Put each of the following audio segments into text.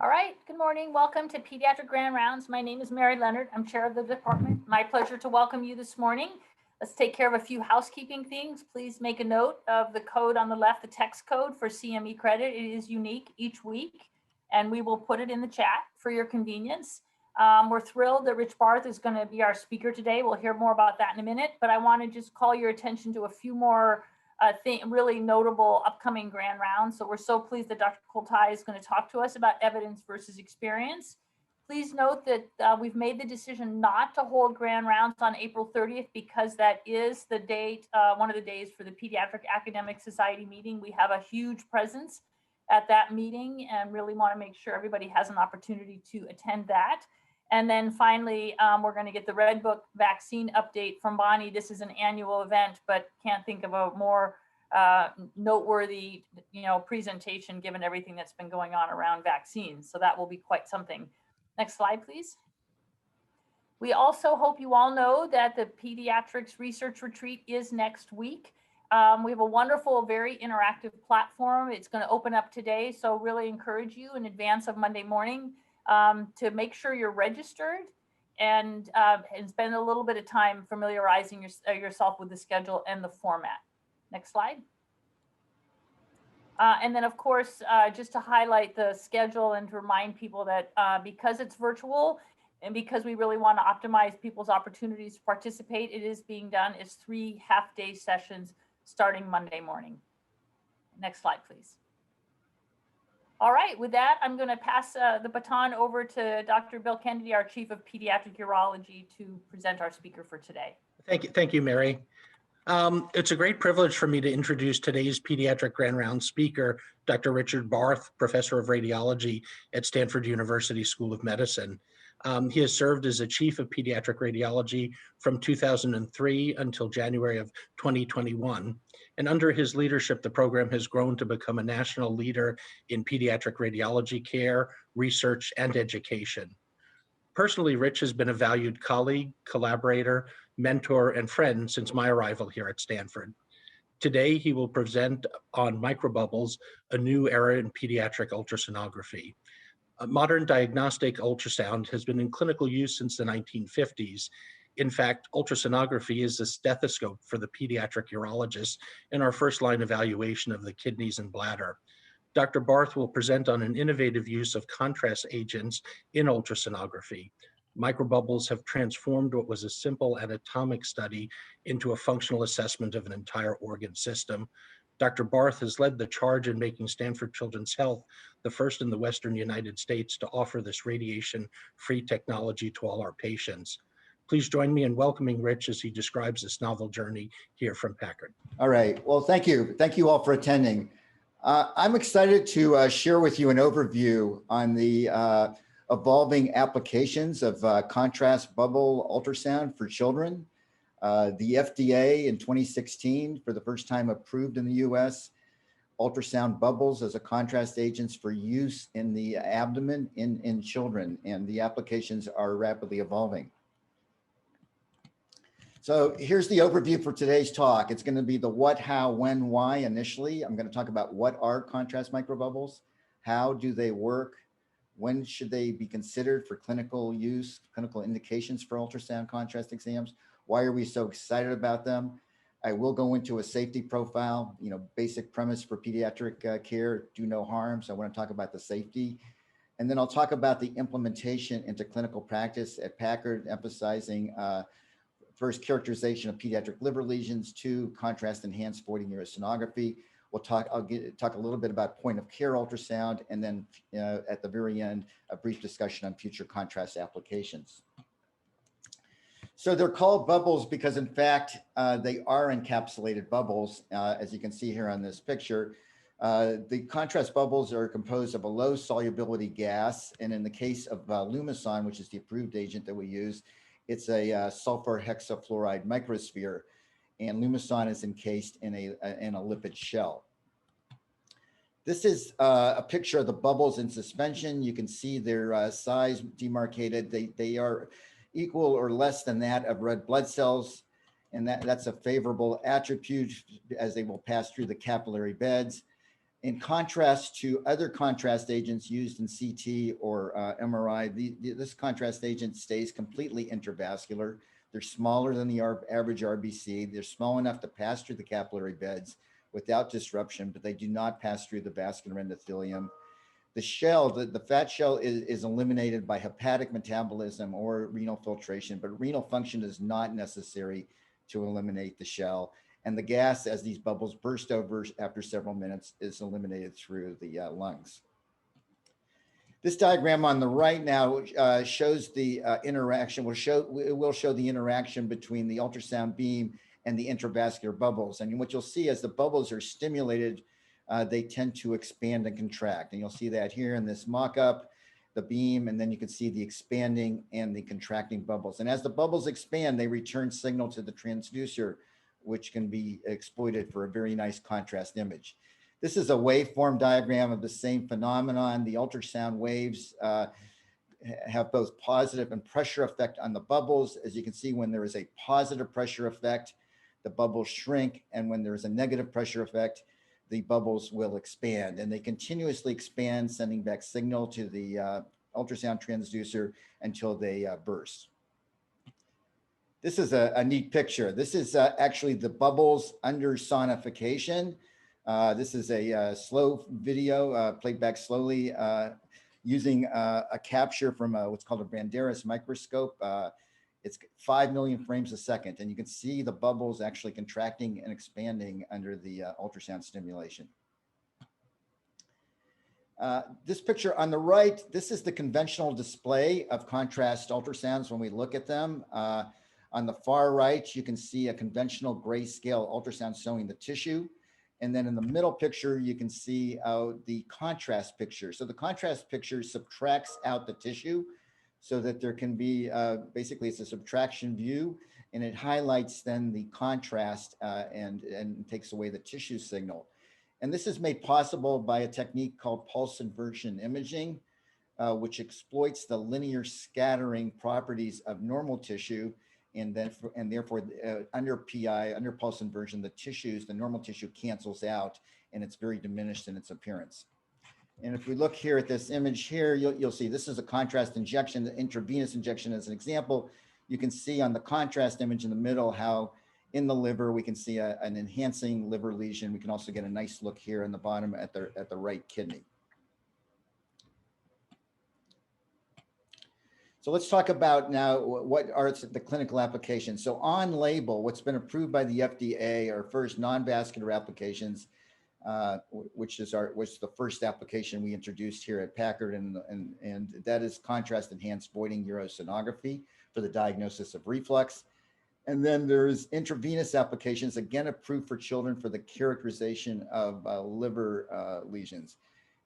All right, good morning. Welcome to Pediatric Grand Rounds. My name is Mary Leonard. I'm chair of the department. My pleasure to welcome you this morning. Let's take care of a few housekeeping things. Please make a note of the code on the left, the text code for CME credit. It is unique each week, and we will put it in the chat for your convenience. We're thrilled that Rich Barth is going to be our speaker today. We'll hear more about that in a minute, but I want to just call your attention to a few more really notable upcoming grand rounds. So we're so pleased that Dr. Koltai is going to talk to us about evidence versus experience. Please note that we've made the decision not to hold grand rounds on April 30th because that is the date, one of the days for the Pediatric Academic Society meeting. We have a huge presence at that meeting and really want to make sure everybody has an opportunity to attend that. And then finally, we're going to get the Red Book vaccine update from Bonnie. This is an annual event, but can't think of a more noteworthy, presentation given everything that's been going on around vaccines. So that will be quite something. Next slide, please. We also hope you all know that the Pediatrics Research Retreat is next week. We have a wonderful, very interactive platform. It's going to open up today. So really encourage you in advance of Monday morning to make sure you're registered and spend a little bit of time familiarizing yourself with the schedule and the format. Next slide. And then, of course, just to highlight the schedule and to remind people that because it's virtual and because we really want to optimize people's opportunities to participate, it is being done as 3 half-day sessions starting Monday morning. Next slide, please. All right, with that, I'm going to pass the baton over to Dr. Bill Kennedy, our Chief of Pediatric Urology, to present our speaker for today. Thank you, Mary. It's a great privilege for me to introduce today's Pediatric Grand Round speaker, Dr. Richard Barth, Professor of Radiology at Stanford University School of Medicine. He has served as a Chief of Pediatric Radiology from 2003 until January of 2021. And under his leadership, the program has grown to become a national leader in pediatric radiology care, research, and education. Personally, Rich has been a valued colleague, collaborator, mentor, and friend since my arrival here at Stanford. Today, he will present on Microbubbles, a new era in pediatric ultrasonography. Modern diagnostic ultrasound has been in clinical use since the 1950s. In fact, ultrasonography is a stethoscope for the pediatric urologist in our first-line evaluation of the kidneys and bladder. Dr. Barth will present on an innovative use of contrast agents in ultrasonography. Microbubbles have transformed what was a simple anatomic study into a functional assessment of an entire organ system. Dr. Barth has led the charge in making Stanford Children's Health the first in the Western United States to offer this radiation-free technology to all our patients. Please join me in welcoming Rich as he describes this novel journey here from Packard. All right, well, thank you. Thank you all for attending. I'm excited to share with you an overview on the evolving applications of contrast bubble ultrasound for children. The FDA in 2016, for the first time approved in the US, ultrasound bubbles as a contrast agents for use in the abdomen in children, and the applications are rapidly evolving. So here's the overview for today's talk. It's going to be the what, how, when, why initially. I'm going to talk about what are contrast microbubbles, how do they work, when should they be considered for clinical use, clinical indications for ultrasound contrast exams, why are we so excited about them. I will go into a safety profile, basic premise for pediatric care, do no harm. So I want to talk about the safety. And then I'll talk about the implementation into clinical practice at Packard, emphasizing first, characterization of pediatric liver lesions, 2, contrast enhanced voiding urosonography. I'll talk a little bit about point of care ultrasound, and then at the very end, a brief discussion on future contrast applications. So they're called bubbles because in fact, they are encapsulated bubbles. As you can see here on this picture, the contrast bubbles are composed of a low solubility gas. And in the case of Lumison, which is the approved agent that we use, it's a sulfur hexafluoride microsphere, and Lumison is encased in a lipid shell. This is a picture of the bubbles in suspension. You can see their size demarcated. They are equal or less than that of red blood cells, and that's a favorable attribute as they will pass through the capillary beds. In contrast to other contrast agents used in CT or MRI, this contrast agent stays completely intravascular. They're smaller than the average RBC. They're small enough to pass through the capillary beds without disruption, but they do not pass through the vascular endothelium. The shell, the fat shell is eliminated by hepatic metabolism or renal filtration, but renal function is not necessary to eliminate the shell. And the gas, as these bubbles burst over after several minutes, is eliminated through the lungs. This diagram on the right now shows the interaction. It will show the interaction between the ultrasound beam and the intravascular bubbles. And what you'll see as the bubbles are stimulated, they tend to expand and contract. And you'll see that here in this mock-up, the beam, and then you can see the expanding and the contracting bubbles. And as the bubbles expand, they return signal to the transducer, which can be exploited for a very nice contrast image. This is a waveform diagram of the same phenomenon. The ultrasound waves have both positive and pressure effect on the bubbles. As you can see, when there is a positive pressure effect, the bubbles shrink. And when there is a negative pressure effect, the bubbles will expand. And they continuously expand, sending back signal to the ultrasound transducer until they burst. This is a neat picture. This is actually the bubbles under sonification. This is a slow video played back slowly using a capture from what's called a Banderas microscope. It's 5 million frames a second, and you can see the bubbles actually contracting and expanding under the ultrasound stimulation. This picture on the right, this is the conventional display of contrast ultrasounds when we look at them. On the far right, you can see a conventional grayscale ultrasound showing the tissue. And then in the middle picture, you can see the contrast picture. So the contrast picture subtracts out the tissue so that there can be, basically it's a subtraction view, and it highlights then the contrast and takes away the tissue signal. And this is made possible by a technique called pulse inversion imaging, which exploits the linear scattering properties of normal tissue. And therefore, under PI, under pulse inversion, the normal tissue cancels out, and it's very diminished in its appearance. And if we look here at this image here, you'll see this is a contrast injection, the intravenous injection as an example. You can see on the contrast image in the middle how in the liver we can see an enhancing liver lesion. We can also get a nice look here in the bottom at the right kidney. So let's talk about now what are the clinical applications. So on label, what's been approved by the FDA are first non-vascular applications, which was the first application we introduced here at Packard, and that is contrast enhanced voiding urosonography for the diagnosis of reflux. And then there's intravenous applications, again approved for children for the characterization of liver lesions.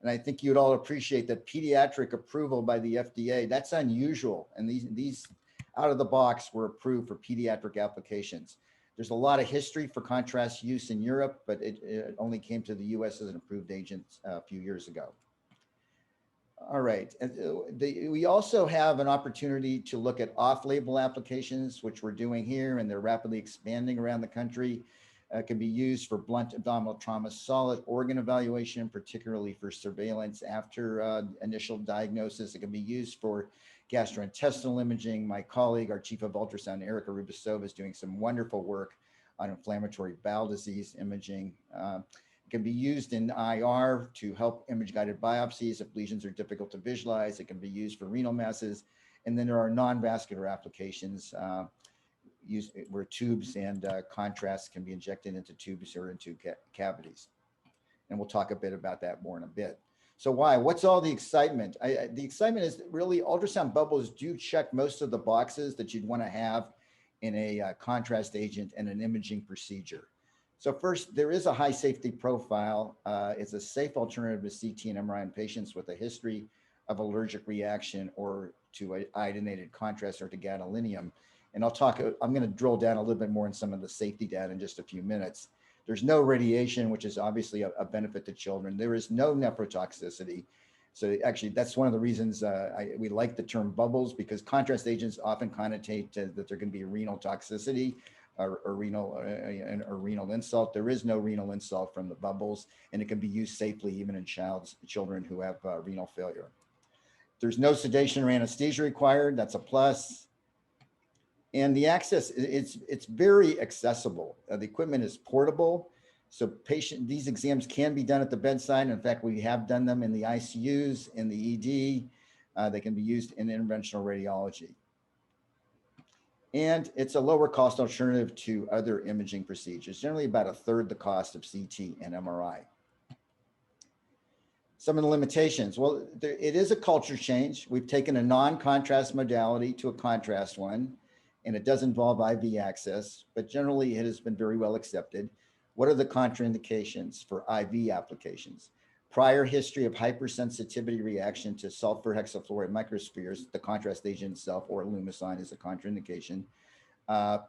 And I think you'd all appreciate that pediatric approval by the FDA, that's unusual. And these out of the box were approved for pediatric applications. There's a lot of history for contrast use in Europe, but it only came to the US as an approved agent a few years ago. All right, we also have an opportunity to look at off-label applications, which we're doing here, and they're rapidly expanding around the country. Can be used for blunt abdominal trauma, solid organ evaluation, particularly for surveillance after initial diagnosis. It can be used for gastrointestinal imaging. My colleague, our chief of ultrasound, Erica Rubasova, is doing some wonderful work on inflammatory bowel disease imaging. It can be used in IR to help image-guided biopsies if lesions are difficult to visualize. It can be used for renal masses. And then there are non-vascular applications where tubes and contrast can be injected into tubes or into cavities. And we'll talk a bit about that more in a bit. So why? What's all the excitement? The excitement is that really ultrasound bubbles do check most of the boxes that you'd want to have in a contrast agent and an imaging procedure. So first, there is a high safety profile. It's a safe alternative to CT and MRI in patients with a history of allergic reaction or to iodinated contrast or to gadolinium. And I'm going to drill down a little bit more in some of the safety data in just a few minutes. There's no radiation, which is obviously a benefit to children. There is no nephrotoxicity. So actually, that's one of the reasons we like the term bubbles, because contrast agents often connotate that there can be renal toxicity. a renal insult. There is no renal insult from the bubbles, and it can be used safely even in children who have renal failure. There's no sedation or anesthesia required. That's a plus. And the access, it's very accessible. The equipment is portable. So these exams can be done at the bedside. In fact, we have done them in the ICUs, in the ED. They can be used in interventional radiology. And it's a lower cost alternative to other imaging procedures, generally about a third the cost of CT and MRI. Some of the limitations, well, it is a culture change. We've taken a non-contrast modality to a contrast one, and it does involve IV access, but generally it has been very well accepted. What are the contraindications for IV applications? Prior history of hypersensitivity reaction to sulfur hexafluoride microspheres, the contrast agent itself, or Lumasign is a contraindication.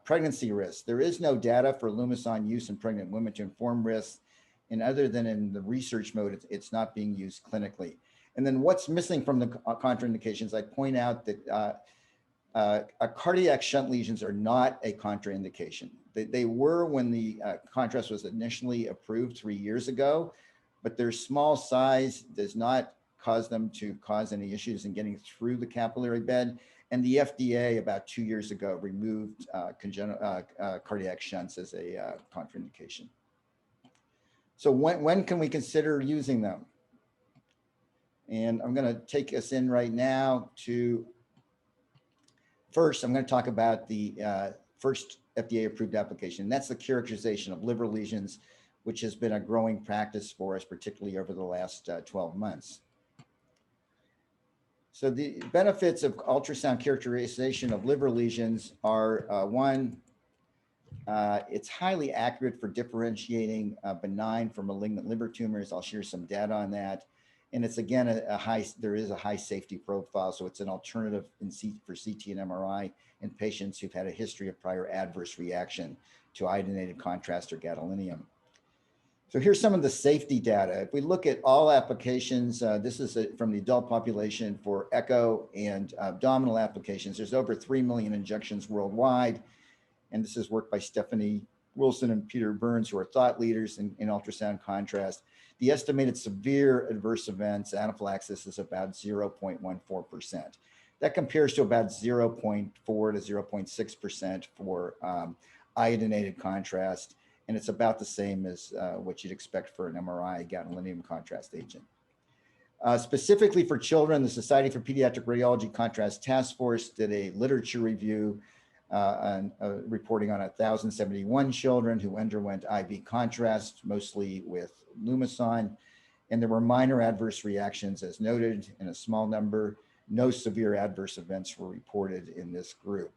Pregnancy risk. There is no data for Lumasign use in pregnant women to inform risks. And other than in the research mode, it's not being used clinically. And then what's missing from the contraindications, I point out that cardiac shunt lesions are not a contraindication. They were when the contrast was initially approved 3 years ago, but their small size does not cause them to cause any issues in getting through the capillary bed. And the FDA about 2 years ago removed cardiac shunts as a contraindication. So when can we consider using them? And I'm going to take us in right now to, first, I'm going to talk about the first FDA approved application. And that's the characterization of liver lesions, which has been a growing practice for us, particularly over the last 12 months. So the benefits of ultrasound characterization of liver lesions are one, it's highly accurate for differentiating benign from malignant liver tumors. I'll share some data on that. And it's again, there is a high safety profile. So it's an alternative for CT and MRI in patients who've had a history of prior adverse reaction to iodinated contrast or gadolinium. So here's some of the safety data. If we look at all applications, this is from the adult population for echo and abdominal applications. There's over 3 million injections worldwide. And this is work by Stephanie Wilson and Peter Burns, who are thought leaders in ultrasound contrast. The estimated severe adverse events, anaphylaxis, is about 0.14%. That compares to about 0.4 to 0.6% for iodinated contrast. And it's about the same as what you'd expect for an MRI gadolinium contrast agent. Specifically for children, the Society for Pediatric Radiology Contrast Task Force did a literature review reporting on 1,071 children who underwent IV contrast, mostly with Lumasign. And there were minor adverse reactions as noted in a small number. No severe adverse events were reported in this group.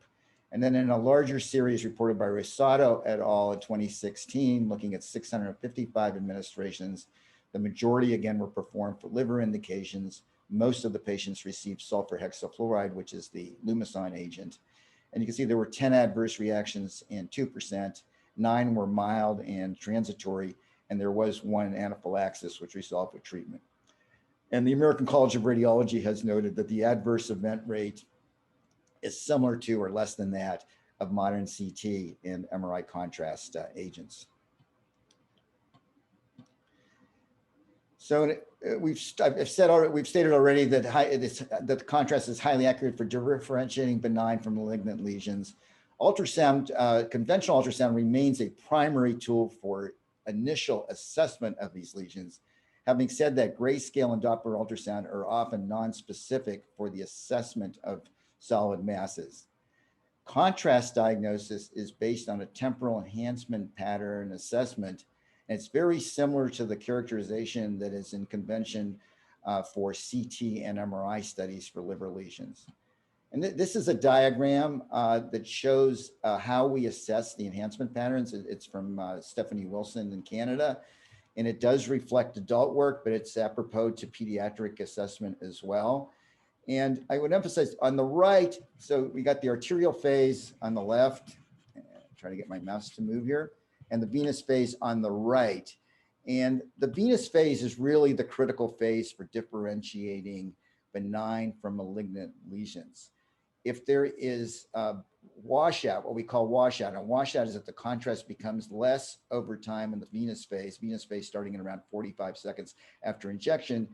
And then in a larger series reported by Rosato et al. In 2016, looking at 655 administrations, the majority again were performed for liver indications. Most of the patients received sulfur hexafluoride, which is the Lumasign agent. And you can see there were 10 adverse reactions in 2%, 9 were mild and transitory, and there was 1 anaphylaxis, which resolved with treatment. And the American College of Radiology has noted that the adverse event rate is similar to or less than that of modern CT and MRI contrast agents. So we've stated already that that the contrast is highly accurate for differentiating benign from malignant lesions. Ultrasound, conventional ultrasound remains a primary tool for initial assessment of these lesions. Having said that, grayscale and Doppler ultrasound are often non-specific for the assessment of solid masses. Contrast diagnosis is based on a temporal enhancement pattern assessment. And it's very similar to the characterization that is in convention for CT and MRI studies for liver lesions. And this is a diagram that shows how we assess the enhancement patterns. It's from Stephanie Wilson in Canada. And it does reflect adult work, but it's apropos to pediatric assessment as well. And I would emphasize on the right, so we got the arterial phase on the left. Try to get my mouse to move here. And the venous phase on the right. And the venous phase is really the critical phase for differentiating benign from malignant lesions. if there is washout, what we call washout, and washout is that the contrast becomes less over time in the venous phase starting in around 45 seconds after injection.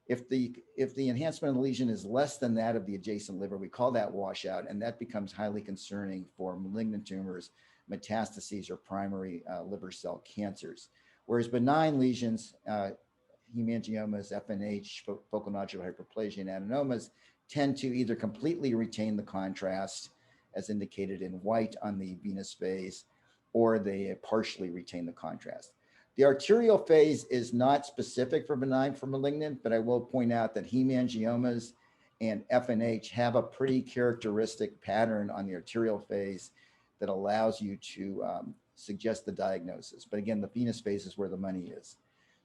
If the enhancement of the lesion is less than that of the adjacent liver, we call that washout, and that becomes highly concerning for malignant tumors, metastases, or primary liver cell cancers. Whereas benign lesions, hemangiomas, FNH, focal nodular hyperplasia, and adenomas tend to either completely retain the contrast, as indicated in white on the venous phase, or they partially retain the contrast. The arterial phase is not specific for benign for malignant, but I will point out that hemangiomas and FNH have a pretty characteristic pattern on the arterial phase that allows you to suggest the diagnosis. But again, the venous phase is where the money is.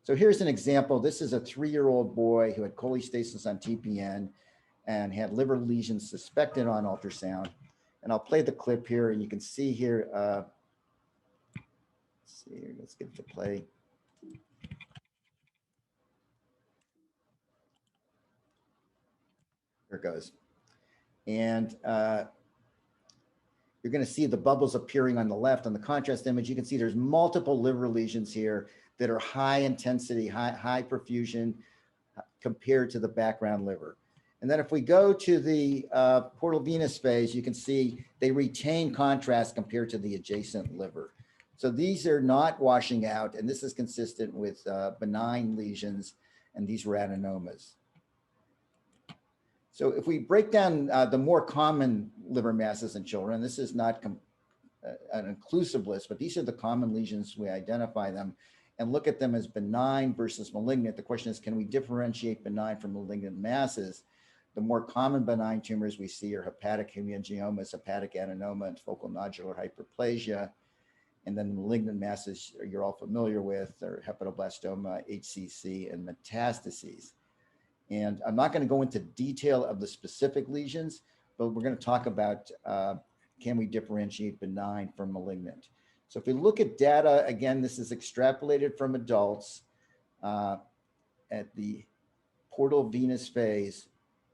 So here's an example. This is a 3-year-old boy who had cholestasis on TPN and had liver lesions suspected on ultrasound. And I'll play the clip here, and you can see here, let's get it to play. Here it goes. And you're going to see the bubbles appearing on the left on the contrast image. You can see there's multiple liver lesions here that are high intensity, high perfusion compared to the background liver. And then if we go to the portal venous phase, you can see they retain contrast compared to the adjacent liver. So these are not washing out, and this is consistent with benign lesions, and these were adenomas. So if we break down the more common liver masses in children, this is not an inclusive list, but these are the common lesions. We identify them and look at them as benign versus malignant. The question is, can we differentiate benign from malignant masses? The more common benign tumors we see are hepatic hemangiomas, hepatic adenoma, and focal nodular hyperplasia. And then the malignant masses you're all familiar with are hepatoblastoma, HCC, and metastases. And I'm not going to go into detail of the specific lesions, but we're going to talk about can we differentiate benign from malignant. So if we look at data, again, this is extrapolated from adults at the portal venous phase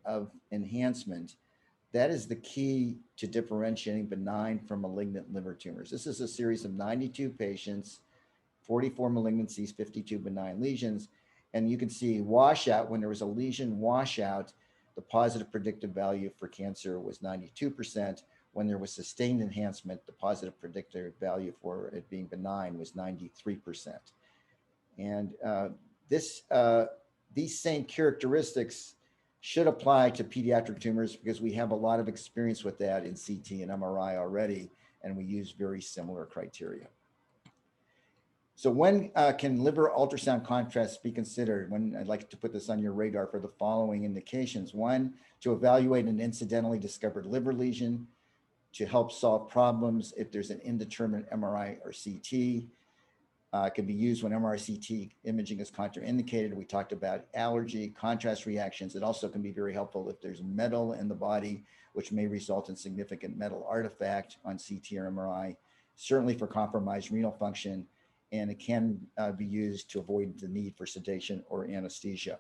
of enhancement. That is the key to differentiating benign from malignant liver tumors. This is a series of 92 patients, 44 malignancies, 52 benign lesions. And you can see washout, when there was a lesion washout, the positive predictive value for cancer was 92%. When there was sustained enhancement, the positive predictive value for it being benign was 93%. And these same characteristics should apply to pediatric tumors because we have a lot of experience with that in CT and MRI already, and we use very similar criteria. So when can liver ultrasound contrast be considered? When I'd like to put this on your radar for the following indications. One, to evaluate an incidentally discovered liver lesion, to help solve problems if there's an indeterminate MRI or CT. It can be used when MRI CT imaging is contraindicated. We talked about allergy, contrast reactions. It also can be very helpful if there's metal in the body, which may result in significant metal artifact on CT or MRI, certainly for compromised renal function, and it can be used to avoid the need for sedation or anesthesia.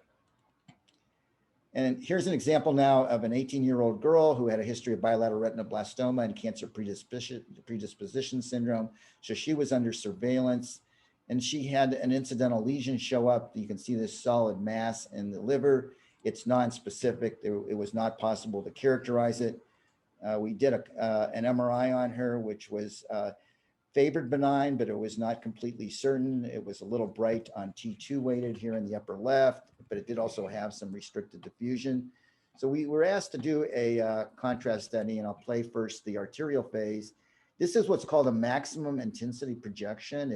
And here's an example now of an 18-year-old girl who had a history of bilateral retinoblastoma and cancer predisposition syndrome. So she was under surveillance, and she had an incidental lesion show up. You can see this solid mass in the liver. It's non-specific. It was not possible to characterize it. We did an MRI on her, which was favored benign, but it was not completely certain. It was a little bright on T2 weighted here in the upper left, but it did also have some restricted diffusion. So we were asked to do a contrast study, and I'll play first the arterial phase. This is what's called a maximum intensity projection.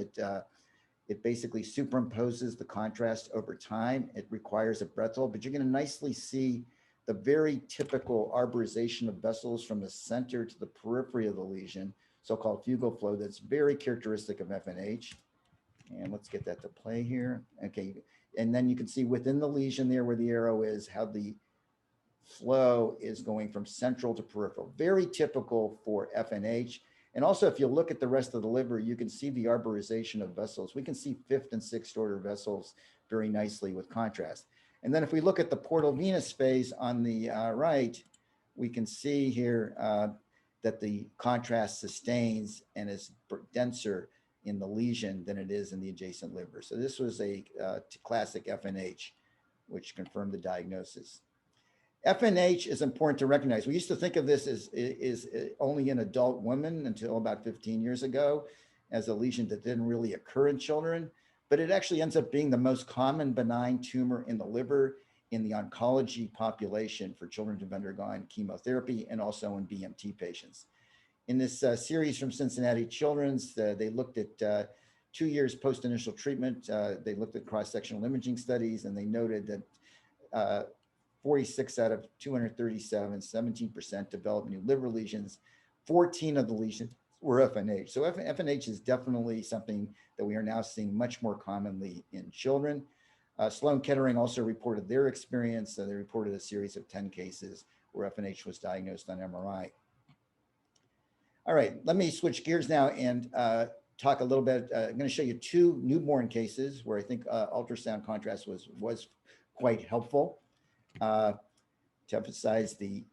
It basically superimposes the contrast over time. It requires a breath hold, but you're going to nicely see the very typical arborization of vessels from the center to the periphery of the lesion, so-called fugal flow, that's very characteristic of FNH. And let's get that to play here. Okay, and then you can see within the lesion there where the arrow is, how the flow is going from central to peripheral. Very typical for FNH. And also, if you look at the rest of the liver, you can see the arborization of vessels. We can see 5th and 6th order vessels very nicely with contrast. And then if we look at the portal venous phase on the right, we can see here that the contrast sustains and is denser in the lesion than it is in the adjacent liver. So this was a classic FNH, which confirmed the diagnosis. FNH is important to recognize. We used to think of this as only in adult women until about 15 years ago as a lesion that didn't really occur in children, but it actually ends up being the most common benign tumor in the liver in the oncology population for children who've undergone chemotherapy and also in BMT patients. In this series from Cincinnati Children's, they looked at 2 years post-initial treatment. They looked at cross-sectional imaging studies, and they noted that 46 out of 237, 17% developed new liver lesions. 14 of the lesions were FNH. So FNH is definitely something that we are now seeing much more commonly in children. Sloan Kettering also reported their experience. They reported a series of 10 cases where FNH was diagnosed on MRI. All right, let me switch gears now and talk a little bit. I'm going to show you 2 newborn cases where I think ultrasound contrast was quite helpful to emphasize the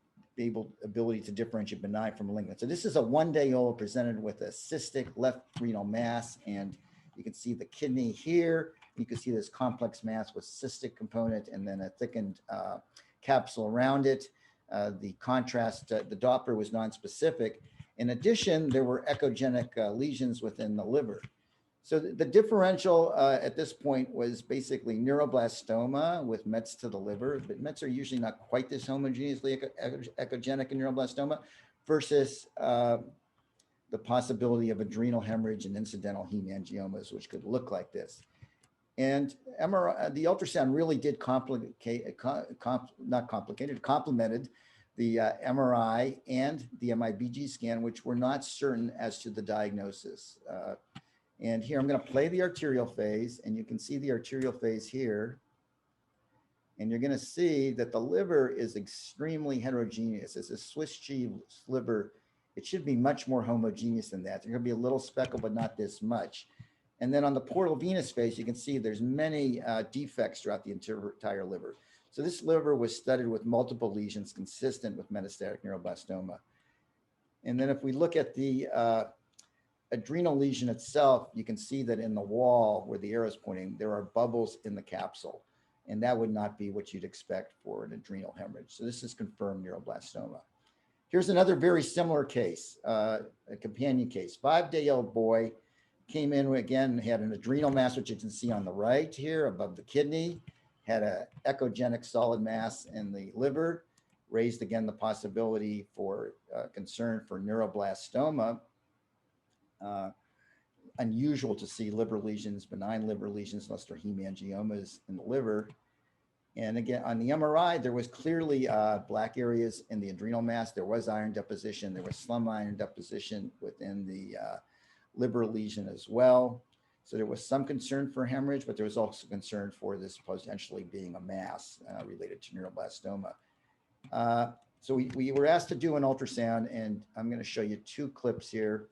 ability to differentiate benign from malignant. So this is a 1-day-old presented with a cystic left renal mass, and you can see the kidney here. You can see this complex mass with cystic component and then a thickened capsule around it. The contrast, the Doppler was nonspecific. In addition, there were echogenic lesions within the liver. So the differential at this point was basically neuroblastoma with mets to the liver, but mets are usually not quite this homogeneously echogenic in neuroblastoma versus the possibility of adrenal hemorrhage and incidental hemangiomas, which could look like this. And MRI, the ultrasound really did complemented the MRI and the MIBG scan, which were not certain as to the diagnosis. And here I'm going to play the arterial phase, and you can see the arterial phase here. And you're going to see that the liver is extremely heterogeneous. It's a Swiss cheese liver. It should be much more homogeneous than that. There's going to be a little speckle, but not this much. And then on the portal venous phase, you can see there's many defects throughout the entire liver. So this liver was studied with multiple lesions consistent with metastatic neuroblastoma. And then if we look at the adrenal lesion itself, you can see that in the wall where the arrow is pointing, there are bubbles in the capsule. And that would not be what you'd expect for an adrenal hemorrhage. So this is confirmed neuroblastoma. Here's another very similar case, a companion case. 5-day-old boy came in, again, had an adrenal mass, which you can see on the right here above the kidney, had an echogenic solid mass in the liver, raised again the possibility for concern for neuroblastoma. Unusual to see liver lesions, benign liver lesions, unless they're hemangiomas in the liver. And again, on the MRI, there was clearly black areas in the adrenal mass. There was iron deposition. There was slum iron deposition within the liver lesion as well. So there was some concern for hemorrhage, but there was also concern for this potentially being a mass related to neuroblastoma. So we were asked to do an ultrasound, and I'm going to show you 2 clips here.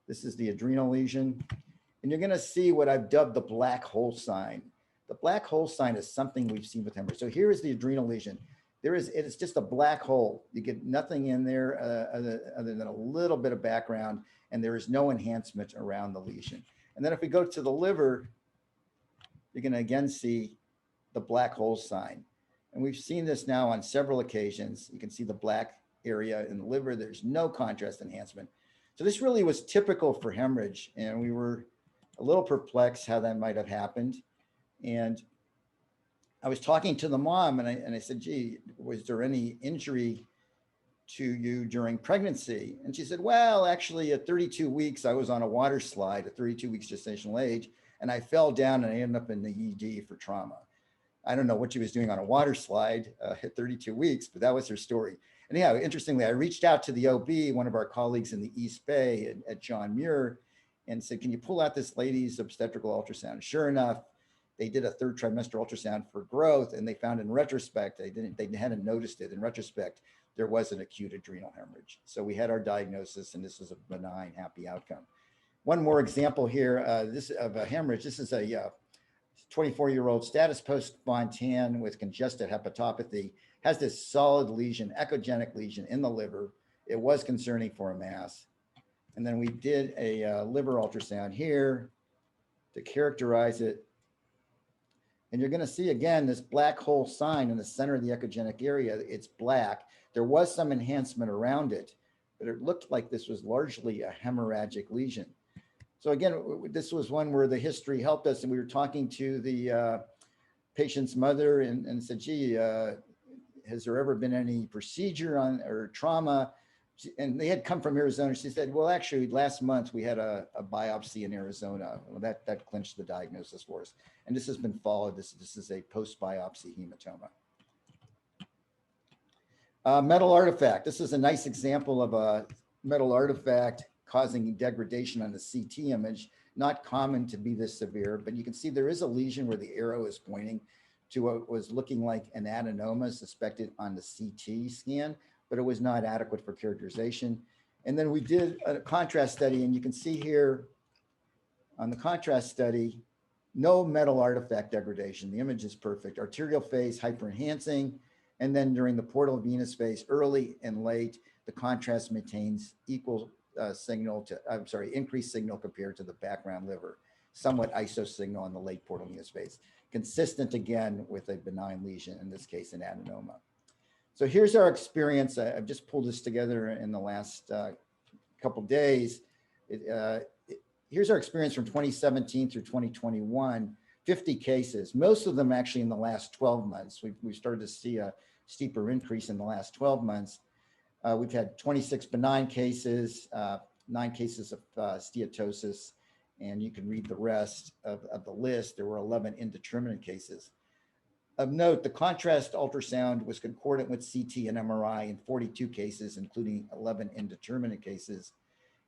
This is the adrenal lesion, and you're going to see what I've dubbed the black hole sign. The black hole sign is something we've seen with hemorrhage. So here is the adrenal lesion. It's just a black hole. You get nothing in there other than a little bit of background, and there is no enhancement around the lesion. And then if we go to the liver, you're going to again see the black hole sign. And we've seen this now on several occasions. You can see the black area in the liver. There's no contrast enhancement. So this really was typical for hemorrhage, and we were a little perplexed how that might have happened. And I was talking to the mom, and I said, gee, was there any injury to you during pregnancy? And she said, well, actually at 32 weeks, I was on a water slide at 32 weeks gestational age, and I fell down and I ended up in the ED for trauma. I don't know what she was doing on a water slide at 32 weeks, but that was her story. And yeah, interestingly, I reached out to the OB, one of our colleagues in the East Bay at John Muir, and said, can you pull out this lady's obstetrical ultrasound? Sure enough, they did a 3rd trimester ultrasound for growth, and they found in retrospect, they hadn't noticed it. In retrospect, there was an acute adrenal hemorrhage. So we had our diagnosis, and this was a benign, happy outcome. One more example here, this of a hemorrhage. This is a 24-year-old status post Fontan with congested hepatopathy, has this solid lesion, echogenic lesion in the liver. It was concerning for a mass. And then we did a liver ultrasound here to characterize it. And you're going to see again this black hole sign in the center of the echogenic area. It's black. There was some enhancement around it, but it looked like this was largely a hemorrhagic lesion. So again, this was one where the history helped us, and we were talking to the patient's mother and said, gee, has there ever been any procedure on or trauma? And they had come from Arizona. She said, well, actually, last month we had a biopsy in Arizona. Well, that clinched the diagnosis for us. And this has been followed. This is a post-biopsy hematoma. Metal artifact. This is a nice example of a metal artifact causing degradation on the CT image. Not common to be this severe, but you can see there is a lesion where the arrow is pointing to what was looking like an adenoma suspected on the CT scan, but it was not adequate for characterization. And then we did a contrast study, and you can see here on the contrast study, no metal artifact degradation. The image is perfect. Arterial phase hyperenhancing, and then during the portal venous phase, early and late, the contrast maintains equal increased signal compared to the background liver, somewhat iso signal on the late portal venous phase, consistent again with a benign lesion, in this case, an adenoma. So here's our experience. I've just pulled this together in the last couple days. Here's our experience from 2017 through 2021, 50 cases, most of them actually in the last 12 months. We've started to see a steeper increase in the last 12 months. We've had 26 benign cases, 9 cases of steatosis, and you can read the rest of the list. There were 11 indeterminate cases. Of note, the contrast ultrasound was concordant with CT and MRI in 42 cases, including 11 indeterminate cases,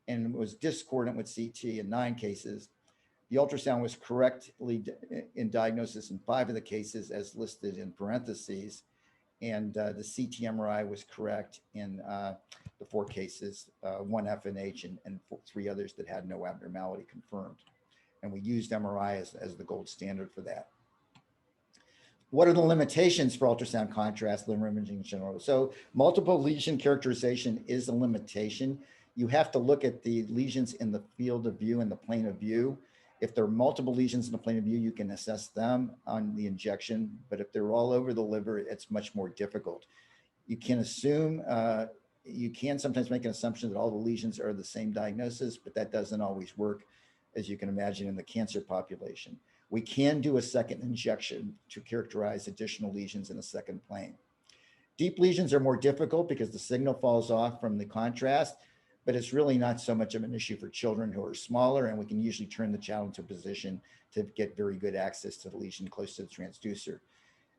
and was discordant with CT in 9 cases. The ultrasound was correctly in diagnosis in 5 of the cases, as listed in parentheses, and the CT MRI was correct in the 4 cases, 1 FNH and 3 others that had no abnormality confirmed. And we used MRI as the gold standard for that. What are the limitations for ultrasound contrast liver imaging in general? So multiple lesion characterization is a limitation. You have to look at the lesions in the field of view and the plane of view. If there are multiple lesions in the plane of view, you can assess them on the injection, but if they're all over the liver, it's much more difficult. You can assume, you can sometimes make an assumption that all the lesions are the same diagnosis, but that doesn't always work, as you can imagine in the cancer population. We can do a second injection to characterize additional lesions in the second plane. Deep lesions are more difficult because the signal falls off from the contrast, but it's really not so much of an issue for children who are smaller, and we can usually turn the child into a position to get very good access to the lesion close to the transducer.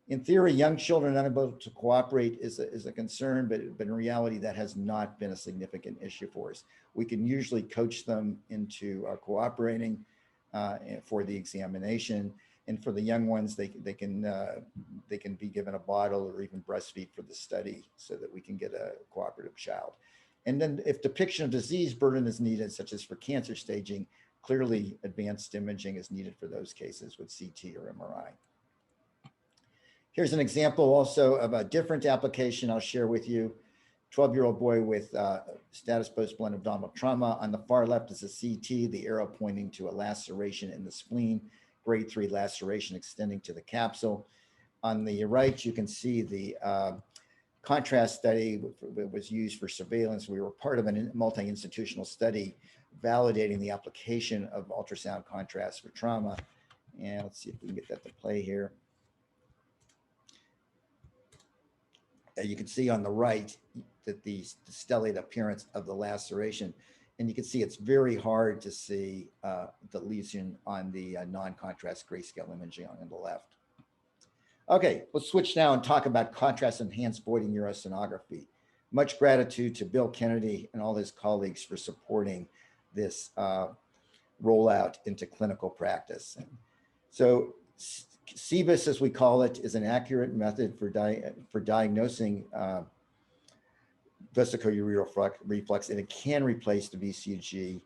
In theory, young children unable to cooperate is a concern, but in reality, that has not been a significant issue for us. We can usually coach them into cooperating for the examination, and for the young ones, they can be given a bottle or even breastfeed for the study so that we can get a cooperative child. And then if depiction of disease burden is needed, such as for cancer staging, clearly advanced imaging is needed for those cases with CT or MRI. Here's an example also of a different application I'll share with you. 12-year-old boy with status post-blunt abdominal trauma. On the far left is a CT, the arrow pointing to a laceration in the spleen, grade 3 laceration extending to the capsule. On the right, you can see the contrast study was used for surveillance. We were part of a multi-institutional study validating the application of ultrasound contrast for trauma. And let's see if we can get that to play here. You can see on the right that the stellate appearance of the laceration, and you can see it's very hard to see the lesion on the non-contrast grayscale imaging on the left. Okay, let's switch now and talk about contrast-enhanced voiding urosonography. Much gratitude to Bill Kennedy and all his colleagues for supporting this rollout into clinical practice. So CBUS, as we call it, is an accurate method for diagnosing vesicoureteral reflux, and it can replace the VCG.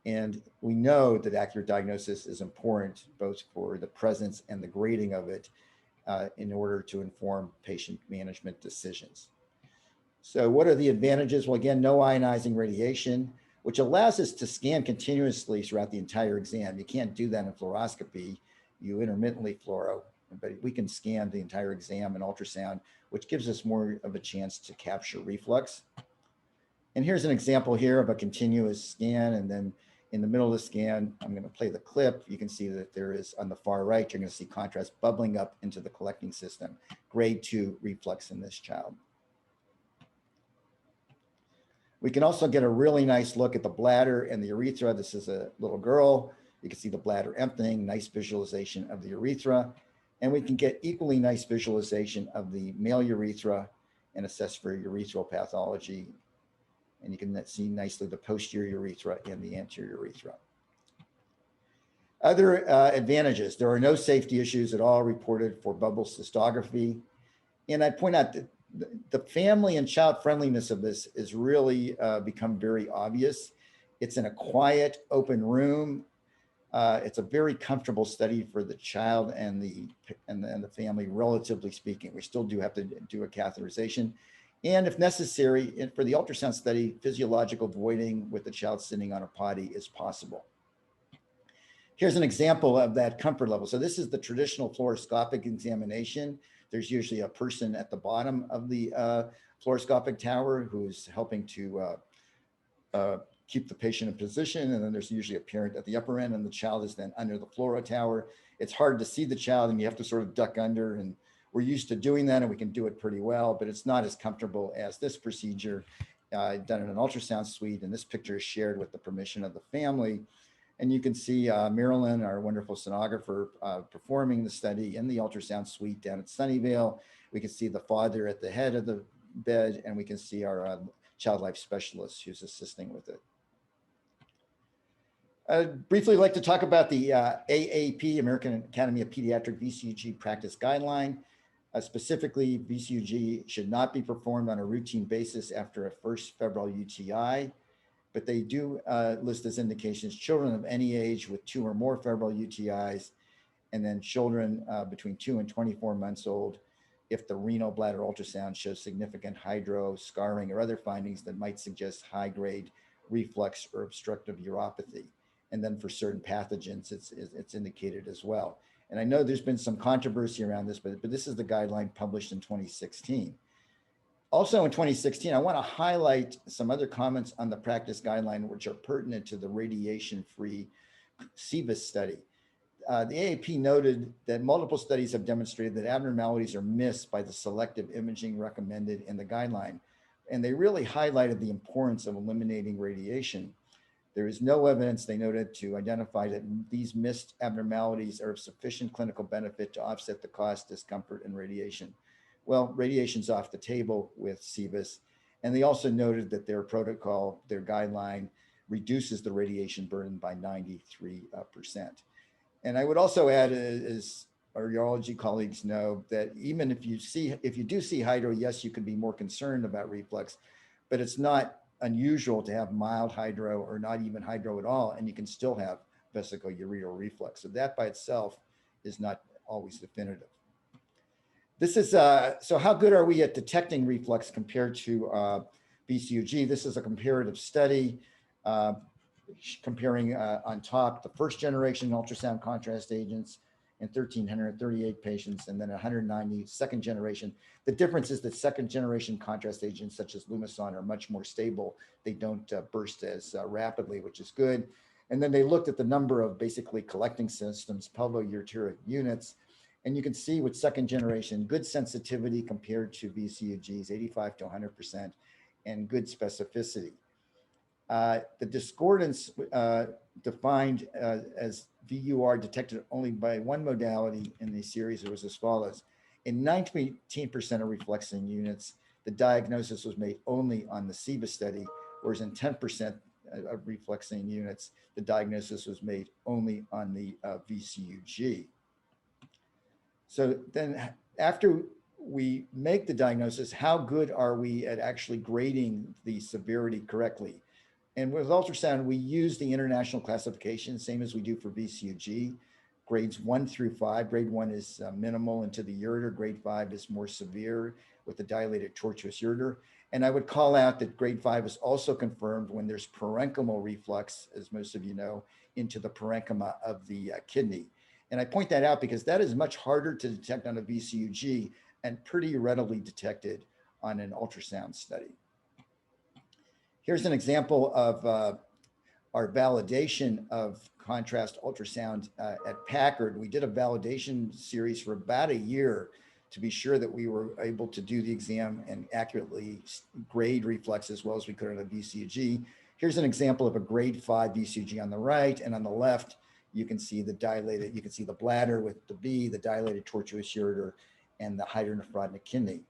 And we know that accurate diagnosis is important both for the presence and the grading of it. in order to inform patient management decisions. So what are the advantages? Well, again, no ionizing radiation, which allows us to scan continuously throughout the entire exam. You can't do that in fluoroscopy. You intermittently fluoro, but we can scan the entire exam in ultrasound, which gives us more of a chance to capture reflux. And here's an example here of a continuous scan. And then in the middle of the scan, I'm going to play the clip. You can see that there is, on the far right, you're going to see contrast bubbling up into the collecting system. Grade 2 reflux in this child. We can also get a really nice look at the bladder and the urethra. This is a little girl. You can see the bladder emptying, nice visualization of the urethra. And we can get equally nice visualization of the male urethra and assess for urethral pathology. And you can see nicely the posterior urethra and the anterior urethra. Other advantages, there are no safety issues at all reported for bubble cystography. And I'd point out that the family and child friendliness of this is really become very obvious. It's in a quiet, open room. It's a very comfortable study for the child and the family, relatively speaking. We still do have to do a catheterization. And if necessary, for the ultrasound study, physiological voiding with the child sitting on a potty is possible. Here's an example of that comfort level. So this is the traditional fluoroscopic examination. There's usually a person at the bottom of the fluoroscopic tower who's helping to keep the patient in position. And then there's usually a parent at the upper end, and the child is then under the fluoro tower. It's hard to see the child and you have to sort of duck under, and we're used to doing that and we can do it pretty well, but it's not as comfortable as this procedure done in an ultrasound suite. And this picture is shared with the permission of the family. And you can see Marilyn, our wonderful sonographer, performing the study in the ultrasound suite down at Sunnyvale. We can see the father at the head of the bed, and we can see our child life specialist who's assisting with it. I'd briefly like to talk about the AAP, American Academy of Pediatric VCUG Practice Guideline. Specifically, VCUG should not be performed on a routine basis after a first febrile UTI, but they do list as indications children of any age with 2 or more febrile UTIs, and then children between 2 and 24 months old if the renal bladder ultrasound shows significant hydro, scarring, or other findings that might suggest high-grade reflux or obstructive uropathy. And then for certain pathogens, it's indicated as well. And I know there's been some controversy around this, but this is the guideline published in 2016. Also in 2016, I want to highlight some other comments on the practice guideline, which are pertinent to the radiation-free CVIS study. The AAP noted that multiple studies have demonstrated that abnormalities are missed by the selective imaging recommended in the guideline. And they really highlighted the importance of eliminating radiation. There is no evidence, they noted, to identify that these missed abnormalities are of sufficient clinical benefit to offset the cost, discomfort, and radiation. Well, radiation's off the table with CVIS. And they also noted that their protocol, their guideline, reduces the radiation burden by 93%. And I would also add, as our urology colleagues know, that even if you do see hydro, yes, you could be more concerned about reflux, but it's not unusual to have mild hydro or not even hydro at all, and you can still have vesicoureteral reflux. So that by itself is not always definitive. This is, so how good are we at detecting reflux compared to VCUG? This is a comparative study comparing on top the first generation ultrasound contrast agents in 1,338 patients, and then 190 second generation. The difference is that second generation contrast agents such as Lumason are much more stable. They don't burst as rapidly, which is good. And then they looked at the number of basically collecting systems, pelvoureteric units. And you can see with second generation, good sensitivity compared to VCUGs, 85 to 100%, and good specificity. The discordance defined as VUR detected only by one modality in the series was as follows. In 19% of reflexing units, the diagnosis was made only on the CVIS study, whereas in 10% of reflexing units, the diagnosis was made only on the VCUG. So then after we make the diagnosis, how good are we at actually grading the severity correctly? And with ultrasound, we use the international classification, same as we do for VCUG. grades 1 through 5. Grade 1 is minimal into the ureter. Grade 5 is more severe with the dilated tortuous ureter. And I would call out that grade 5 is also confirmed when there's parenchymal reflux, as most of you know, into the parenchyma of the kidney. And I point that out because that is much harder to detect on a VCUG and pretty readily detected on an ultrasound study. Here's an example of our validation of contrast ultrasound at Packard. We did a validation series for about a year to be sure that we were able to do the exam and accurately grade reflux as well as we could on a VCUG. Here's an example of a grade 5 VCUG on the right, and on the left, you can see the dilated, you can see the bladder with the B, the dilated tortuous ureter, and the hydronephrotic kidney.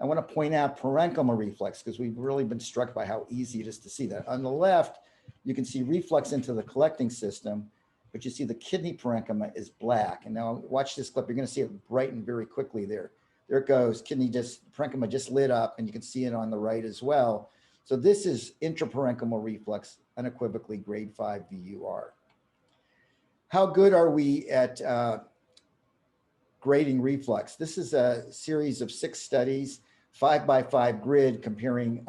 I want to point out parenchymal reflux because we've really been struck by how easy it is to see that. On the left, you can see reflux into the collecting system, but you see the kidney parenchyma is black. And now watch this clip. You're going to see it brighten very quickly there. There it goes. Parenchyma just lit up, and you can see it on the right as well. So this is intraparenchymal reflux, unequivocally grade 5 VUR. How good are we at grading reflux? This is a series of 6 studies, 5x5 grid comparing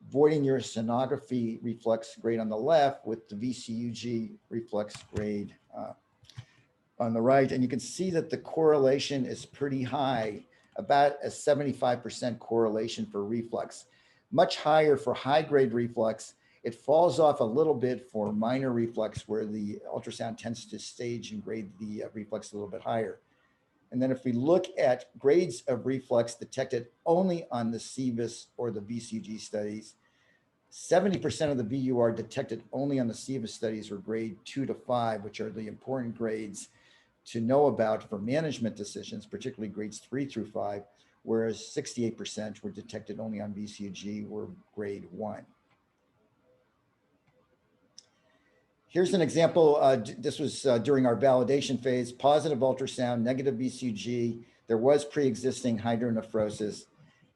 voiding ureasonography reflux grade on the left with the VCUG reflux grade on the right. And you can see that the correlation is pretty high, about a 75% correlation for reflux. Much higher for high grade reflux. It falls off a little bit for minor reflux where the ultrasound tends to stage and grade the reflux a little bit higher. And then if we look at grades of reflux detected only on the CVIS or the VCG studies, 70% of the VUR detected only on the CVIS studies were grade 2 to 5, which are the important grades to know about for management decisions, particularly grades 3 through 5, whereas 68% were detected only on VCG were grade 1. Here's an example. This was during our validation phase, positive ultrasound, negative VCG. There was pre-existing hydronephrosis.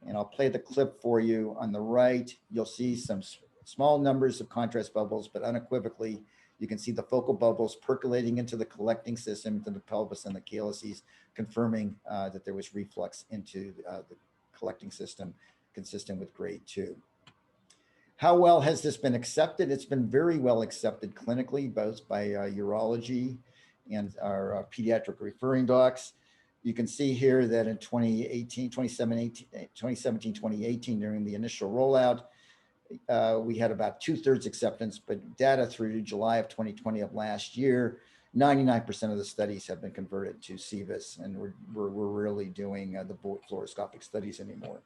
And I'll play the clip for you. On the right, you'll see some small numbers of contrast bubbles, but unequivocally, you can see the focal bubbles percolating into the collecting system, into the pelvis and the calyces, confirming that there was reflux into the collecting system consistent with grade 2. How well has this been accepted? It's been very well accepted clinically, both by urology and our pediatric referring docs. You can see here that in 2017, 2018, during the initial rollout, we had about 2/3 acceptance, but data through July of 2020 of last year, 99% of the studies have been converted to CVIS, and we're really doing the fluoroscopic studies anymore.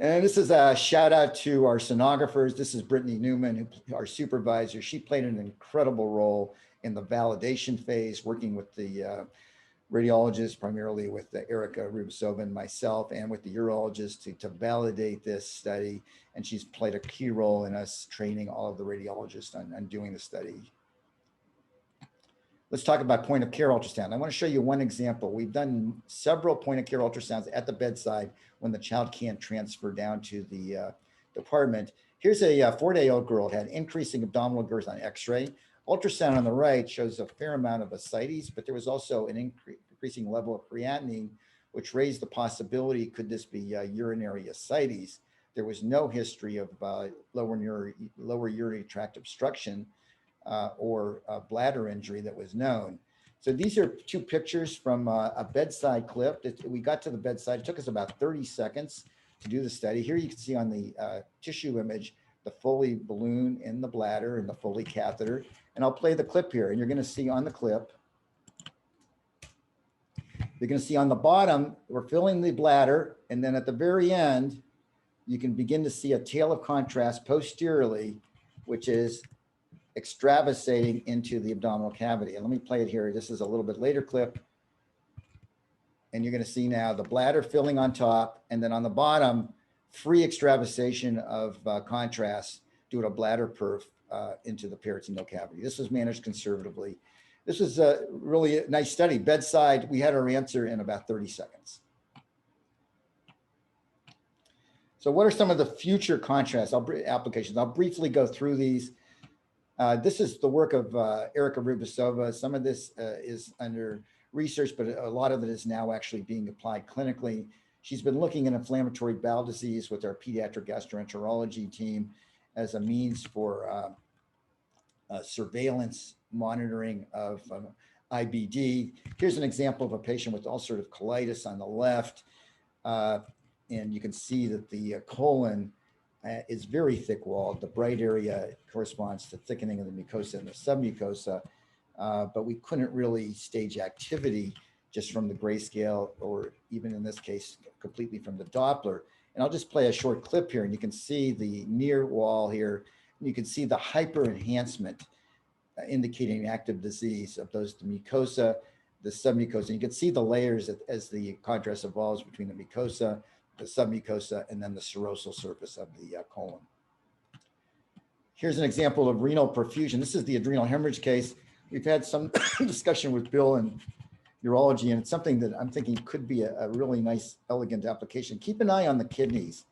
And this is a shout out to our sonographers. This is Brittany Newman, our supervisor. She played an incredible role in the validation phase, working with the radiologists, primarily with Erica Rubasova and myself, and with the urologist to validate this study. And she's played a key role in us training all of the radiologists on doing the study. Let's talk about point of care ultrasound. I want to show you one example. We've done several point of care ultrasounds at the bedside when the child can't transfer down to the department. Here's a 4-day-old girl, had increasing abdominal girth on x-ray. Ultrasound on the right shows a fair amount of ascites, but there was also an increasing level of creatinine, which raised the possibility, could this be urinary ascites? There was no history of lower urinary tract obstruction or bladder injury that was known. So these are 2 pictures from a bedside clip. We got to the bedside. It took us about 30 seconds to do the study. Here you can see on the tissue image, the Foley balloon in the bladder and the Foley catheter. And I'll play the clip here, and you're going to see on the clip, you're going to see on the bottom, we're filling the bladder. And then at the very end, you can begin to see a tail of contrast posteriorly, which is extravasating into the abdominal cavity. And let me play it here. This is a little bit later clip. And you're going to see now the bladder filling on top, and then on the bottom, free extravasation of contrast due to bladder perf into the peritoneal cavity. This was managed conservatively. This was a really nice study. Bedside, we had our answer in about 30 seconds. So what are some of the future contrast applications? I'll briefly go through these. This is the work of Erica Rubasova. Some of this is under research, but a lot of it is now actually being applied clinically. She's been looking at inflammatory bowel disease with our pediatric gastroenterology team as a means for surveillance monitoring of IBD. Here's an example of a patient with ulcerative colitis on the left. And you can see that the colon is very thick walled. The bright area corresponds to thickening of the mucosa and the submucosa, but we couldn't really stage activity just from the grayscale, or even in this case, completely from the Doppler. And I'll just play a short clip here, and you can see the near wall here, and you can see the hyper enhancement indicating active disease of those, the mucosa, the submucosa. You can see the layers as the contrast evolves between the mucosa, the submucosa, and then the serosal surface of the colon. Here's an example of renal perfusion. This is the adrenal hemorrhage case. We've had some discussion with Bill and urology, and it's something that I'm thinking could be a really nice, elegant application. Keep an eye on the kidneys.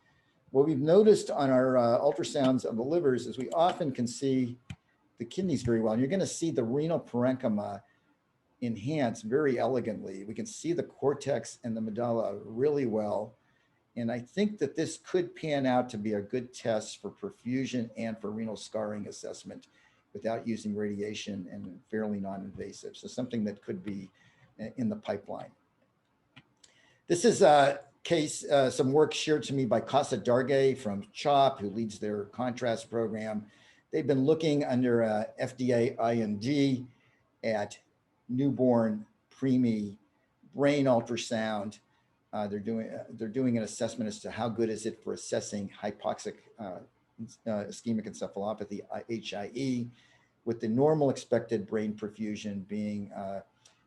What we've noticed on our ultrasounds of the livers is we often can see the kidneys very well. And you're going to see the renal parenchyma enhance very elegantly. We can see the cortex and the medulla really well. And I think that this could pan out to be a good test for perfusion and for renal scarring assessment without using radiation and fairly non-invasive. So something that could be in the pipeline. This is a case, some work shared to me by Casa Dargay from CHOP, who leads their contrast program. They've been looking under FDA IND at newborn preemie brain ultrasound. They're doing an assessment as to how good is it for assessing hypoxic ischemic encephalopathy, HIE, with the normal expected brain perfusion being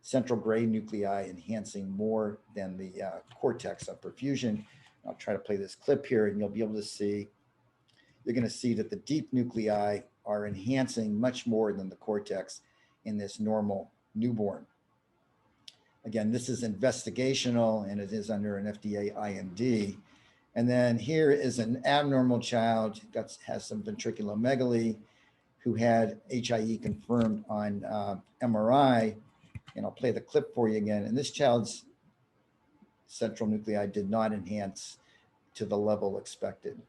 central gray nuclei enhancing more than the cortex of perfusion. I'll try to play this clip here, and you'll be able to see, you're going to see that the deep nuclei are enhancing much more than the cortex in this normal newborn. Again, this is investigational, and it is under an FDA IND. And then here is an abnormal child that has some ventriculomegaly who had HIE confirmed on MRI. And I'll play the clip for you again. And this child's central nuclei did not enhance to the level expected.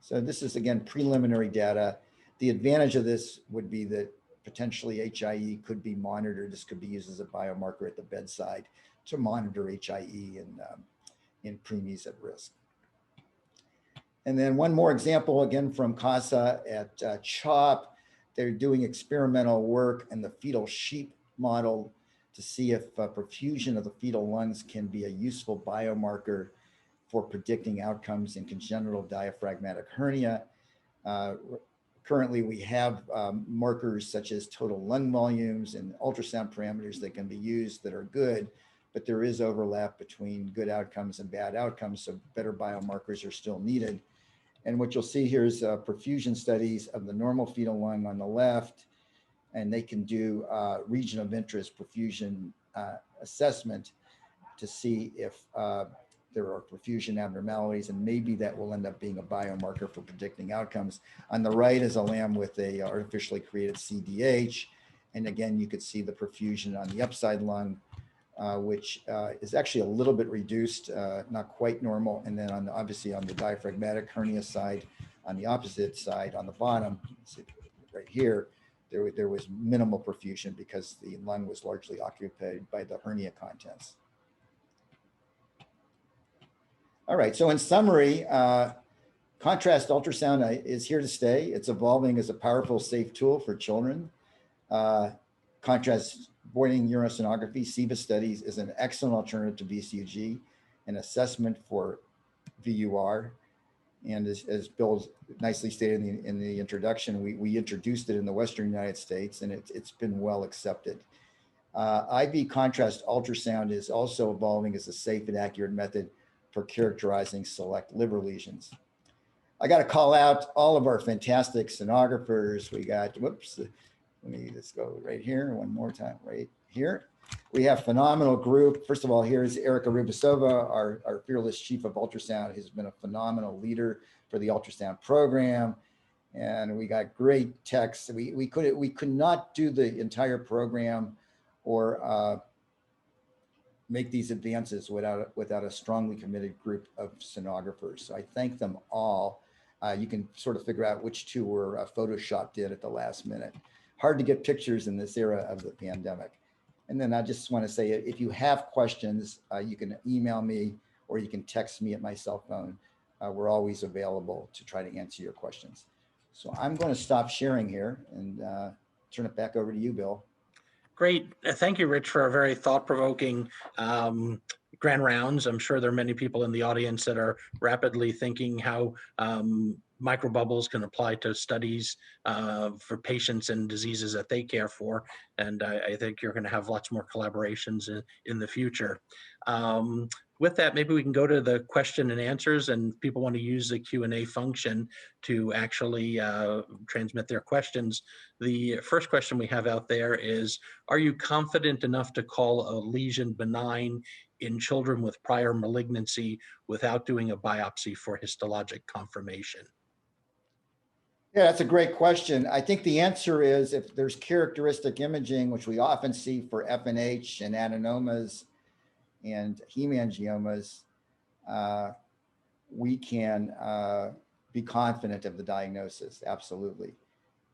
So this is, again, preliminary data. The advantage of this would be that potentially HIE could be monitored. This could be used as a biomarker at the bedside to monitor HIE in preemies at risk. And then one more example, again, from CASA at CHOP. They're doing experimental work in the fetal sheep model to see if perfusion of the fetal lungs can be a useful biomarker for predicting outcomes in congenital diaphragmatic hernia. Currently, we have markers such as total lung volumes and ultrasound parameters that can be used that are good, but there is overlap between good outcomes and bad outcomes, so better biomarkers are still needed. And what you'll see here is perfusion studies of the normal fetal lung on the left, and they can do region of interest perfusion assessment to see if there are perfusion abnormalities, and maybe that will end up being a biomarker for predicting outcomes. On the right is a lamb with a artificially created CDH. And again, you could see the perfusion on the upside lung, which is actually a little bit reduced, not quite normal. And then obviously on the diaphragmatic hernia side, on the opposite side, on the bottom, right here, there was minimal perfusion because the lung was largely occupied by the hernia contents. All right, so in summary, contrast ultrasound is here to stay. It's evolving as a powerful, safe tool for children. Contrast voiding urosonography, SEVA studies, is an excellent alternative to VCUG, an assessment for VUR. And as Bill nicely stated in the introduction, we introduced it in the Western United States, and it's been well accepted. IV contrast ultrasound is also evolving as a safe and accurate method for characterizing select liver lesions. I got to call out all of our fantastic sonographers. We got, whoops, let me just go right here one more time, right here. We have phenomenal group. First of all, here's Erica Rubasova, our fearless chief of ultrasound, who's been a phenomenal leader for the ultrasound program. and we got great texts. We could not do the entire program or make these advances without a strongly committed group of sonographers. So I thank them all. You can sort of figure out which two were photoshopped in at the last minute. Hard to get pictures in this era of the pandemic. And then I just want to say, if you have questions, you can email me or you can text me at my cell phone. We're always available to try to answer your questions. So I'm going to stop sharing here and turn it back over to you, Bill. Great. Thank you, Rich, for a very thought-provoking grand rounds. I'm sure there are many people in the audience that are rapidly thinking how microbubbles can apply to studies for patients and diseases that they care for. And I think you're going to have lots more collaborations in the future. With that, maybe we can go to the question and answers, and people want to use the Q&A function to actually transmit their questions. The first question we have out there is, are you confident enough to call a lesion benign in children with prior malignancy without doing a biopsy for histologic confirmation? Yeah, that's a great question. I think the answer is if there's characteristic imaging, which we often see for FNH and adenomas and hemangiomas, we can be confident of the diagnosis, absolutely.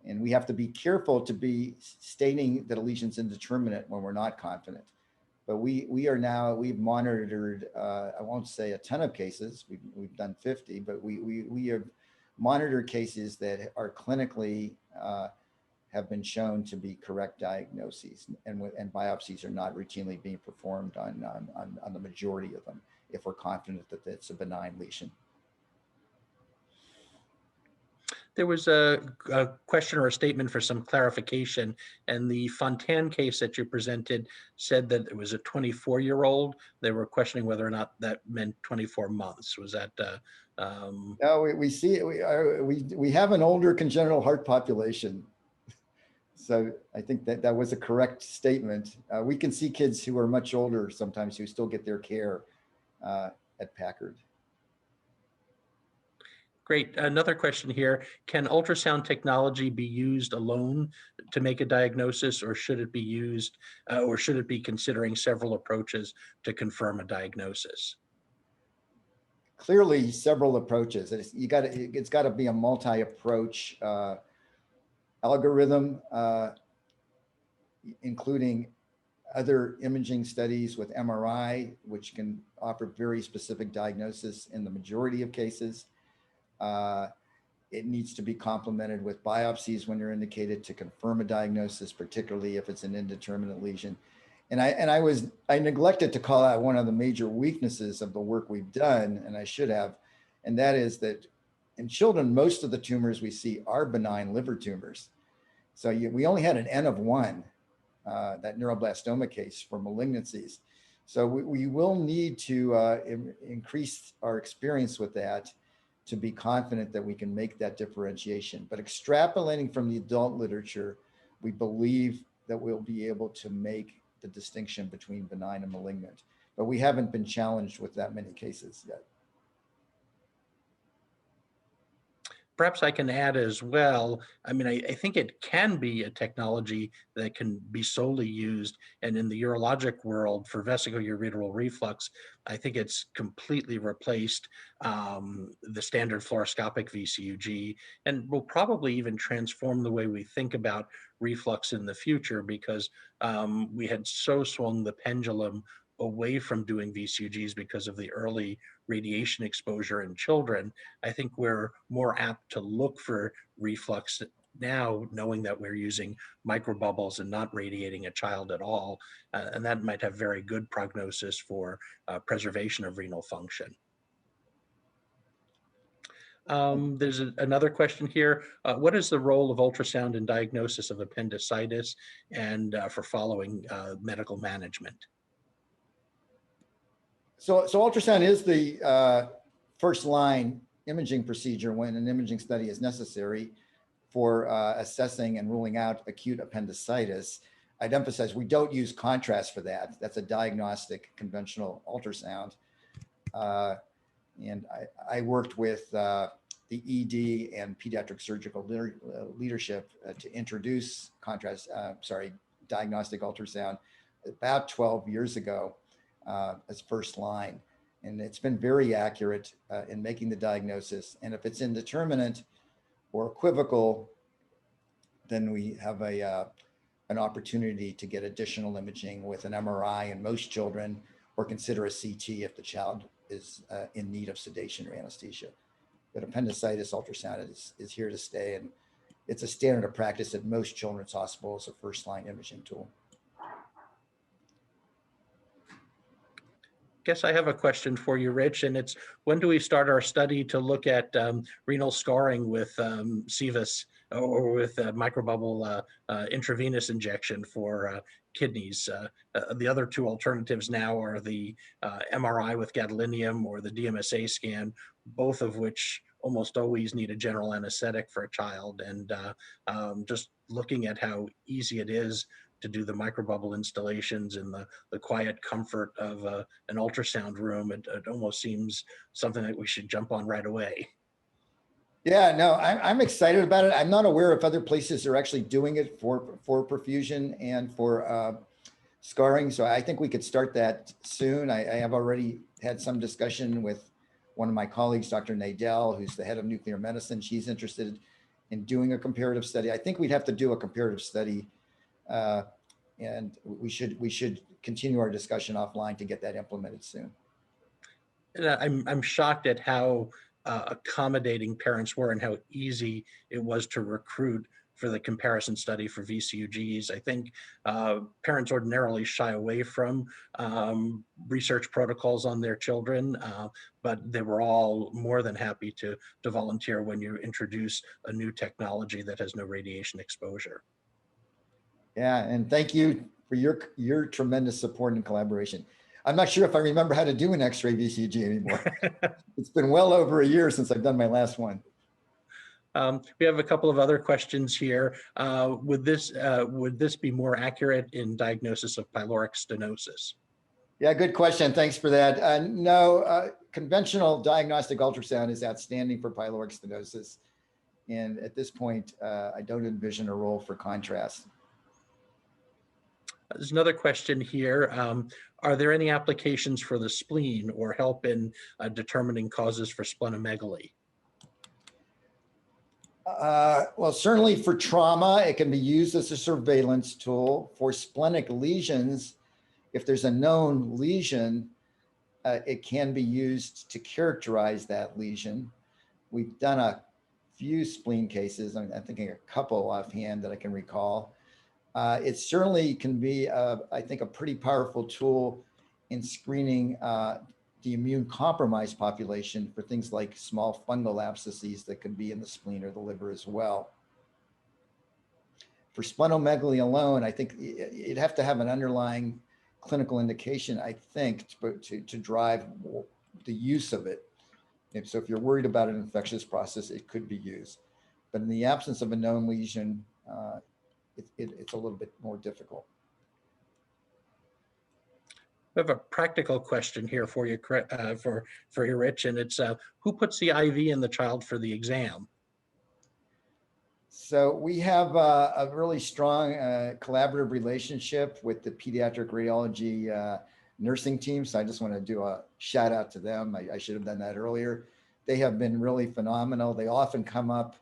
And we have to be careful to be stating that a lesion's indeterminate when we're not confident. But we've monitored, I won't say a ton of cases, we've done 50, but we have monitored cases that are clinically have been shown to be correct diagnoses, and biopsies are not routinely being performed on the majority of them if we're confident that it's a benign lesion. There was a question or a statement for some clarification, and the Fontaine case that you presented said that it was a 24-year-old. They were questioning whether or not that meant 24 months. Was that? No, we have an older congenital heart population. So I think that was a correct statement. We can see kids who are much older sometimes who still get their care at Packard. Great. Another question here. Can ultrasound technology be used alone to make a diagnosis, or should it be used, or should it be considering several approaches to confirm a diagnosis? Clearly, several approaches. It's got to be a multi-approach algorithm, including other imaging studies with MRI, which can offer very specific diagnosis in the majority of cases. It needs to be complemented with biopsies when they're indicated to confirm a diagnosis, particularly if it's an indeterminate lesion. And I neglected to call out one of the major weaknesses of the work we've done, and I should have, and that is that in children, most of the tumors we see are benign liver tumors. So we only had an N of 1, that neuroblastoma case for malignancies. So we will need to increase our experience with that to be confident that we can make that differentiation. But extrapolating from the adult literature, we believe that we'll be able to make the distinction between benign and malignant. But we haven't been challenged with that many cases yet. Perhaps I can add as well, I mean, I think it can be a technology that can be solely used, and in the urologic world for vesicoureteral reflux, I think it's completely replaced the standard fluoroscopic VCUG, and will probably even transform the way we think about reflux in the future, because we had so swung the pendulum away from doing VCUGs because of the early radiation exposure in children. I think we're more apt to look for reflux now, knowing that we're using microbubbles and not radiating a child at all. And that might have very good prognosis for preservation of renal function. There's another question here. What is the role of ultrasound in diagnosis of appendicitis and for following medical management? So ultrasound is the first line imaging procedure when an imaging study is necessary for assessing and ruling out acute appendicitis. I'd emphasize we don't use contrast for that. That's a diagnostic conventional ultrasound. And I worked with the ED and pediatric surgical leadership to introduce diagnostic ultrasound about 12 years ago as first line. And it's been very accurate in making the diagnosis. And if it's indeterminate or equivocal, then we have an opportunity to get additional imaging with an MRI in most children, or consider a CT if the child is in need of sedation or anesthesia. But appendicitis ultrasound is here to stay, and it's a standard of practice at most children's hospitals, a first-line imaging tool. Guess I have a question for you, Rich, and it's, when do we start our study to look at renal scarring with CVIS or with microbubble intravenous injection for kidneys? The other two alternatives now are the MRI with gadolinium or the DMSA scan, both of which almost always need a general anesthetic for a child. And just looking at how easy it is to do the microbubble installations in the quiet comfort of an ultrasound room, it almost seems something that we should jump on right away. Yeah, no, I'm excited about it. I'm not aware if other places are actually doing it for perfusion and for scarring. So I think we could start that soon. I have already had some discussion with one of my colleagues, Dr. Nadell, who's the head of nuclear medicine. She's interested in doing a comparative study. I think we'd have to do a comparative study, and we should continue our discussion offline to get that implemented soon. And I'm shocked at how accommodating parents were and how easy it was to recruit for the comparison study for VCUGs. I think parents ordinarily shy away from research protocols on their children, but they were all more than happy to volunteer when you introduce a new technology that has no radiation exposure. Yeah, and thank you for your tremendous support and collaboration. I'm not sure if I remember how to do an X-ray VCG anymore. It's been well over a year since I've done my last one. We have a couple of other questions here. Would this be more accurate in diagnosis of pyloric stenosis? Yeah, good question. Thanks for that. No, conventional diagnostic ultrasound is outstanding for pyloric stenosis. And at this point, I don't envision a role for contrast. There's another question here. Are there any applications for the spleen or help in determining causes for splenomegaly? Well, certainly for trauma, it can be used as a surveillance tool. For splenic lesions, if there's a known lesion, it can be used to characterize that lesion. We've done a few spleen cases. I'm thinking a couple offhand that I can recall. It certainly can be, I think, a pretty powerful tool in screening the immune compromised population for things like small fungal abscesses that could be in the spleen or the liver as well. For splenomegaly alone, I think you'd have to have an underlying clinical indication, I think, to drive the use of it. And so if you're worried about an infectious process, it could be used. But in the absence of a known lesion, it's a little bit more difficult. We have a practical question here for you, for you, Rich, and it's who puts the IV in the child for the exam? So we have a really strong collaborative relationship with the pediatric radiology nursing team. So I just want to do a shout out to them. I should have done that earlier. They have been really phenomenal. They often come up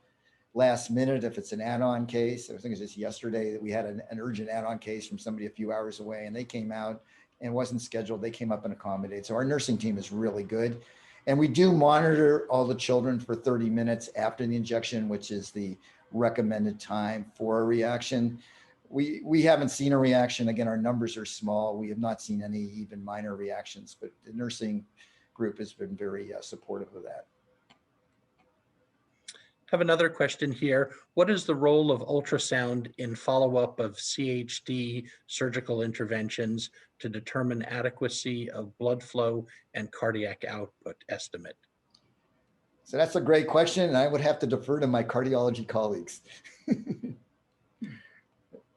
last minute if it's an add-on case. I think it was just yesterday that we had an urgent add-on case from somebody a few hours away, and they came out and it wasn't scheduled. They came up and accommodated. So our nursing team is really good. And we do monitor all the children for 30 minutes after the injection, which is the recommended time for a reaction. We haven't seen a reaction. Again, our numbers are small. We have not seen any even minor reactions, but the nursing group has been very supportive of that. I have another question here. What is the role of ultrasound in follow-up of CHD surgical interventions to determine adequacy of blood flow and cardiac output estimate? So that's a great question, and I would have to defer to my cardiology colleagues.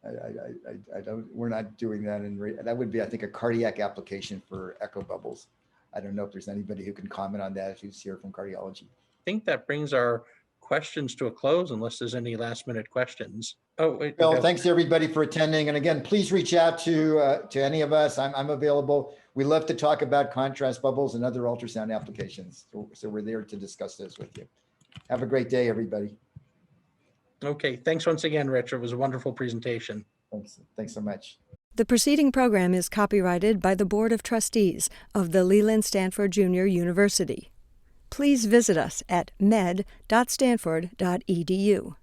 We're not doing that. That would be, I think, a cardiac application for echo bubbles. I don't know if there's anybody who can comment on that who's here from cardiology. think that brings our questions to a close unless there's any last minute questions. Oh, wait. Well, thanks everybody for attending. And again, please reach out to any of us. I'm available. We love to talk about contrast bubbles and other ultrasound applications. So we're there to discuss this with you. Have a great day, everybody. Okay. Thanks once again, Richard. It was a wonderful presentation. Thanks so much. The preceding program is copyrighted by the Board of Trustees of the Leland Stanford Junior University. Please visit us at med.stanford.edu.